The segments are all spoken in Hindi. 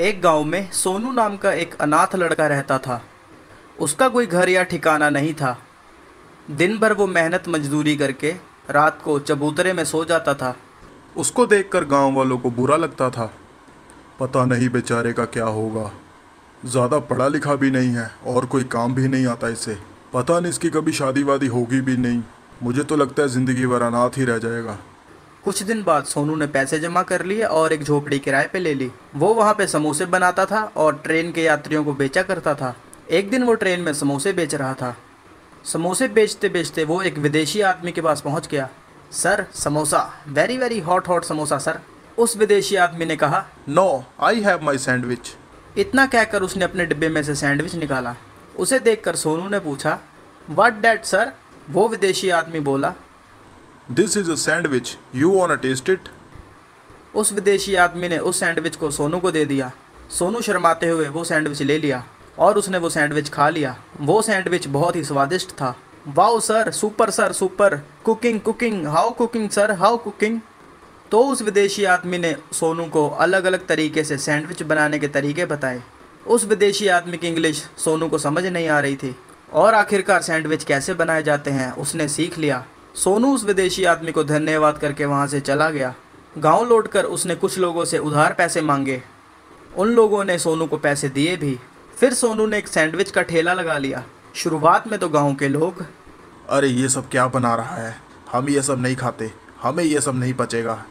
एक गांव में सोनू नाम का एक अनाथ लड़का रहता था। उसका कोई घर या ठिकाना नहीं था। दिन भर वो मेहनत मजदूरी करके रात को चबूतरे में सो जाता था। उसको देखकर गांव वालों को बुरा लगता था। पता नहीं बेचारे का क्या होगा। ज़्यादा पढ़ा लिखा भी नहीं है और कोई काम भी नहीं आता इसे। पता नहीं इसकी कभी शादी वादी होगी भी नहीं। मुझे तो लगता है ज़िंदगी भर अनाथ ही रह जाएगा। कुछ दिन बाद सोनू ने पैसे जमा कर लिए और एक झोपड़ी किराए पे ले ली। वो वहाँ पे समोसे बनाता था और ट्रेन के यात्रियों को बेचा करता था। एक दिन वो ट्रेन में समोसे बेच रहा था। समोसे बेचते बेचते वो एक विदेशी आदमी के पास पहुँच गया। Sir, samosa, very very hot hot samosa sir. उस विदेशी आदमी ने कहा। No, I have my sandwich. इतना कहकर उसने अपने डिब्बे में से सैंडविच निकाला। उसे देखकर सोनू ने पूछा, व्हाट डैट सर? वो विदेशी आदमी बोला। This is a sandwich, you wanna taste it? उस विदेशी आदमी ने उस सैंडविच को सोनू को दे दिया। सोनू शर्माते हुए वो सैंडविच ले लिया और उसने वो सैंडविच खा लिया। वो सैंडविच बहुत ही स्वादिष्ट था। Wow sir, super sir, super, cooking cooking, how cooking sir, how cooking. तो उस विदेशी आदमी ने सोनू को अलग अलग तरीके से सैंडविच बनाने के तरीके बताए। उस विदेशी आदमी की इंग्लिश सोनू को समझ नहीं आ रही थी और आखिरकार सैंडविच कैसे बनाए जाते हैं उसने सीख लिया। सोनू उस विदेशी आदमी को धन्यवाद करके वहाँ से चला गया। गांव लौटकर उसने कुछ लोगों से उधार पैसे मांगे। उन लोगों ने सोनू को पैसे दिए भी। फिर सोनू ने एक सैंडविच का ठेला लगा लिया। शुरुआत में तो गांव के लोग, अरे ये सब क्या बना रहा है, हम ये सब नहीं खाते, हमें ये सब नहीं पचेगा।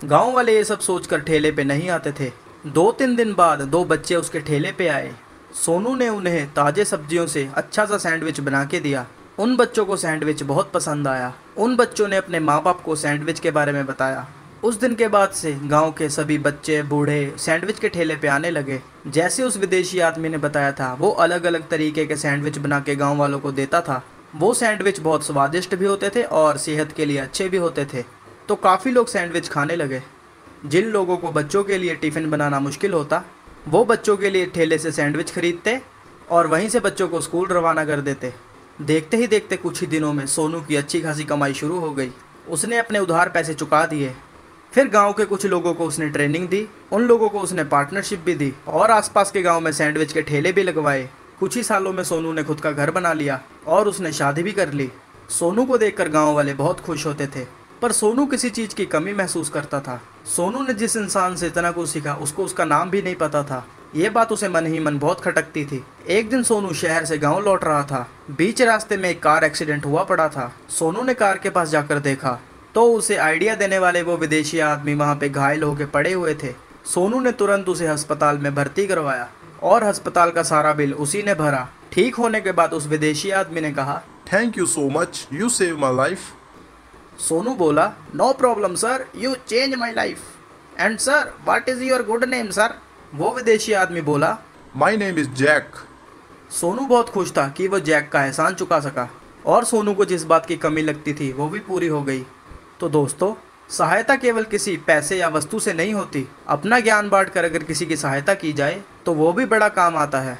गांव वाले ये सब सोचकर ठेले पे नहीं आते थे। 2-3 दिन बाद 2 बच्चे उसके ठेले पे आए। सोनू ने उन्हें ताज़े सब्जियों से अच्छा सा सैंडविच बना के दिया। उन बच्चों को सैंडविच बहुत पसंद आया। उन बच्चों ने अपने माँ बाप को सैंडविच के बारे में बताया। उस दिन के बाद से गांव के सभी बच्चे बूढ़े सैंडविच के ठेले पे आने लगे। जैसे उस विदेशी आदमी ने बताया था, वो अलग अलग तरीके के सैंडविच बना के गाँव वालों को देता था। वो सैंडविच बहुत स्वादिष्ट भी होते थे और सेहत के लिए अच्छे भी होते थे। तो काफ़ी लोग सैंडविच खाने लगे। जिन लोगों को बच्चों के लिए टिफ़िन बनाना मुश्किल होता, वो बच्चों के लिए ठेले से सैंडविच खरीदते और वहीं से बच्चों को स्कूल रवाना कर देते। देखते ही देखते कुछ ही दिनों में सोनू की अच्छी खासी कमाई शुरू हो गई। उसने अपने उधार पैसे चुका दिए। फिर गांव के कुछ लोगों को उसने ट्रेनिंग दी। उन लोगों को उसने पार्टनरशिप भी दी और आसपास के गांव में सैंडविच के ठेले भी लगवाए। कुछ ही सालों में सोनू ने खुद का घर बना लिया और उसने शादी भी कर ली। सोनू को देखकर गाँव वाले बहुत खुश होते थे, पर सोनू किसी चीज़ की कमी महसूस करता था। सोनू ने जिस इंसान से इतना कुछ सीखा उसको उसका नाम भी नहीं पता था। ये बात उसे मन ही मन बहुत खटकती थी। एक दिन सोनू शहर से गांव लौट रहा था। बीच रास्ते में एक कार एक्सीडेंट हुआ पड़ा था। सोनू ने कार के पास जाकर देखा तो उसे आइडिया देने वाले वो विदेशी आदमी वहाँ पे घायल होकर पड़े हुए थे। सोनू ने तुरंत उसे अस्पताल में भर्ती करवाया और अस्पताल का सारा बिल उसी ने भरा। ठीक होने के बाद उस विदेशी आदमी ने कहा, thank you so much, you save my life. Sonu बोला, no problem sir, you change my life. And sir, what is your good name sir? वो विदेशी आदमी बोला, my name is Jack. Sonu बहुत खुश था कि वो जैक का एहसान चुका सका और सोनू को जिस बात की कमी लगती थी वो भी पूरी हो गई। तो दोस्तों, सहायता केवल किसी पैसे या वस्तु से नहीं होती। अपना ज्ञान बांट कर अगर किसी की सहायता की जाए तो वो भी बड़ा काम आता है।